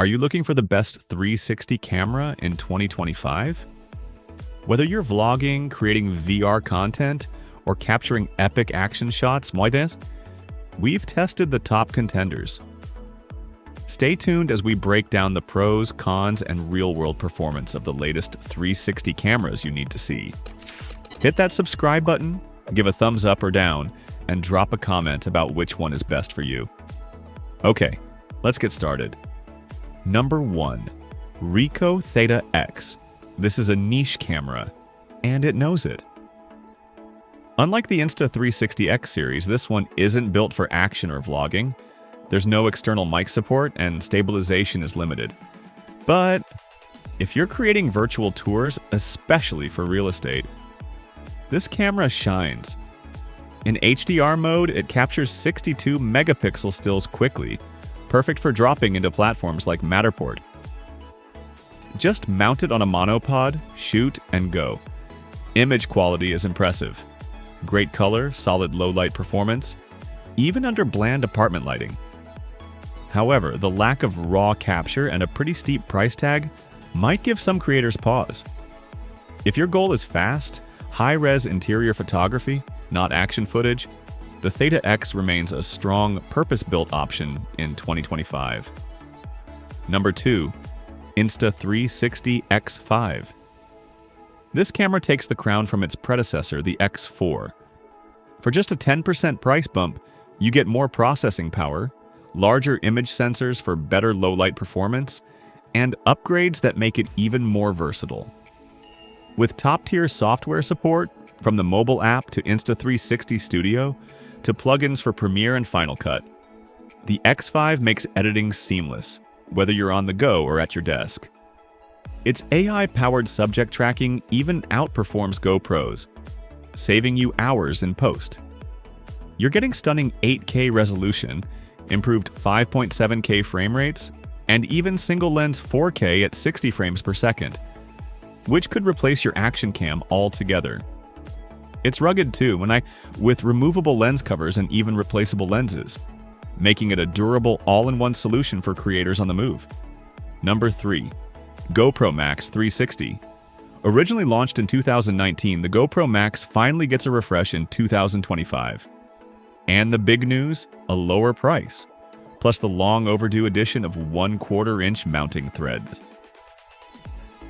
Are you looking for the best 360 camera in 2025? Whether you're vlogging, creating VR content, or capturing epic action shots, we've tested the top contenders. Stay tuned as we break down the pros, cons, and real-world performance of the latest 360 cameras you need to see. Hit that subscribe button, give a thumbs up or down, and drop a comment about which one is best for you. Okay, let's get started. Number 1. Ricoh Theta X. This is a niche camera, and it knows it. Unlike the Insta360 X series, this one isn't built for action or vlogging. There's no external mic support, and stabilization is limited. But if you're creating virtual tours, especially for real estate, this camera shines. In HDR mode, it captures 62 megapixel stills quickly, perfect for dropping into platforms like Matterport. Just mount it on a monopod, shoot, and go. Image quality is impressive. Great color, solid low-light performance, even under bland apartment lighting. However, the lack of raw capture and a pretty steep price tag might give some creators pause. If your goal is fast, high-res interior photography, not action footage, the Theta X remains a strong, purpose-built option in 2025. Number 2. Insta360 X5. This camera takes the crown from its predecessor, the X4. For just a 10% price bump, you get more processing power, larger image sensors for better low-light performance, and upgrades that make it even more versatile. With top-tier software support, from the mobile app to Insta360 Studio, to plugins for Premiere and Final Cut, the X5 makes editing seamless, whether you're on the go or at your desk. Its AI-powered subject tracking even outperforms GoPro's, saving you hours in post. You're getting stunning 8K resolution, improved 5.7K frame rates, and even single-lens 4K at 60 frames per second, which could replace your action cam altogether. It's rugged too, with removable lens covers and even replaceable lenses, making it a durable all-in-one solution for creators on the move. Number 3. GoPro Max 360. Originally launched in 2019, the GoPro Max finally gets a refresh in 2025. And the big news? A lower price, plus the long overdue addition of 1/4-inch mounting threads.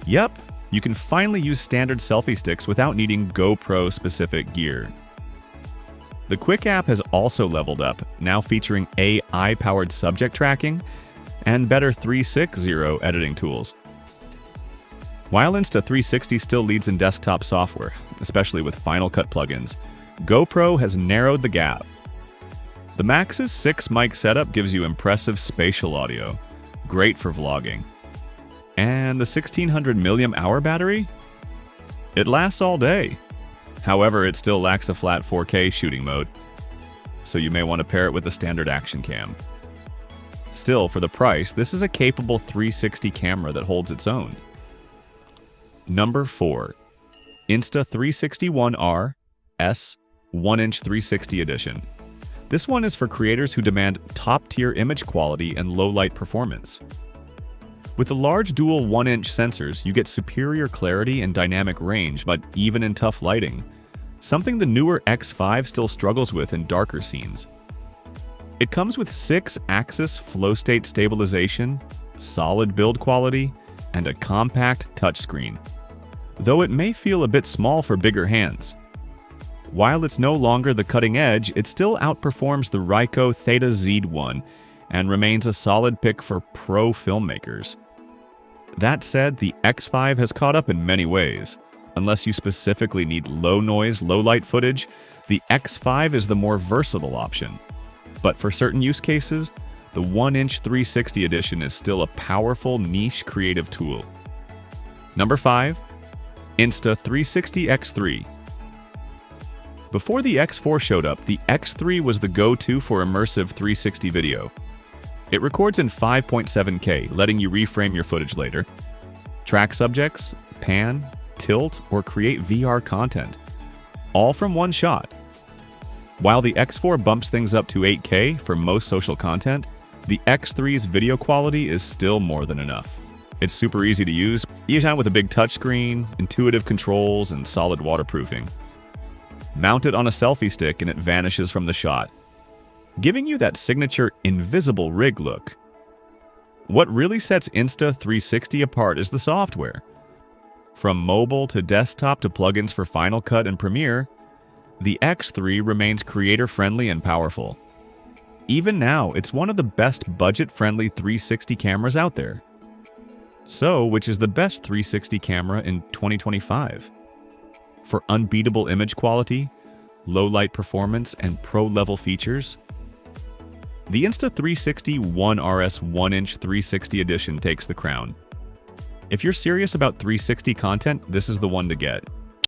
Yep, you can finally use standard selfie sticks without needing GoPro-specific gear. The Quick app has also leveled up, now featuring AI-powered subject tracking and better 360 editing tools. While Insta360 still leads in desktop software, especially with Final Cut plugins, GoPro has narrowed the gap. The Max's 6-mic setup gives you impressive spatial audio, great for vlogging. And the 1600 mAh battery? It lasts all day. However, it still lacks a flat 4K shooting mode, so you may want to pair it with a standard action cam. Still, for the price, this is a capable 360 camera that holds its own. Number 4. Insta360 ONE RS 1-inch 360 edition. This one is for creators who demand top-tier image quality and low-light performance. With the large dual 1-inch sensors, you get superior clarity and dynamic range, but even in tough lighting, something the newer X5 still struggles with in darker scenes. It comes with 6-axis flow-state stabilization, solid build quality, and a compact touchscreen, though it may feel a bit small for bigger hands. While it's no longer the cutting edge, it still outperforms the Ricoh Theta Z1 and remains a solid pick for pro filmmakers. That said, the X5 has caught up in many ways. Unless you specifically need low-noise, low-light footage, the X5 is the more versatile option. But for certain use cases, the 1-inch 360 edition is still a powerful niche creative tool. Number 5. Insta360 X3. Before the X4 showed up, the X3 was the go-to for immersive 360 video. It records in 5.7K, letting you reframe your footage later, track subjects, pan, tilt, or create VR content, all from one shot. While the X4 bumps things up to 8K for most social content, The X3's video quality is still more than enough. It's super easy to use, even with a big touchscreen, intuitive controls, and solid waterproofing. Mount it on a selfie stick and it vanishes from the shot, giving you that signature invisible rig look. What really sets Insta360 apart is the software. From mobile to desktop to plugins for Final Cut and Premiere, the X3 remains creator-friendly and powerful. Even now, it's one of the best budget-friendly 360 cameras out there. So, which is the best 360 camera in 2025? For unbeatable image quality, low-light performance, and pro-level features? The Insta360 ONE RS 1-inch 360 edition takes the crown. If you're serious about 360 content, this is the one to get.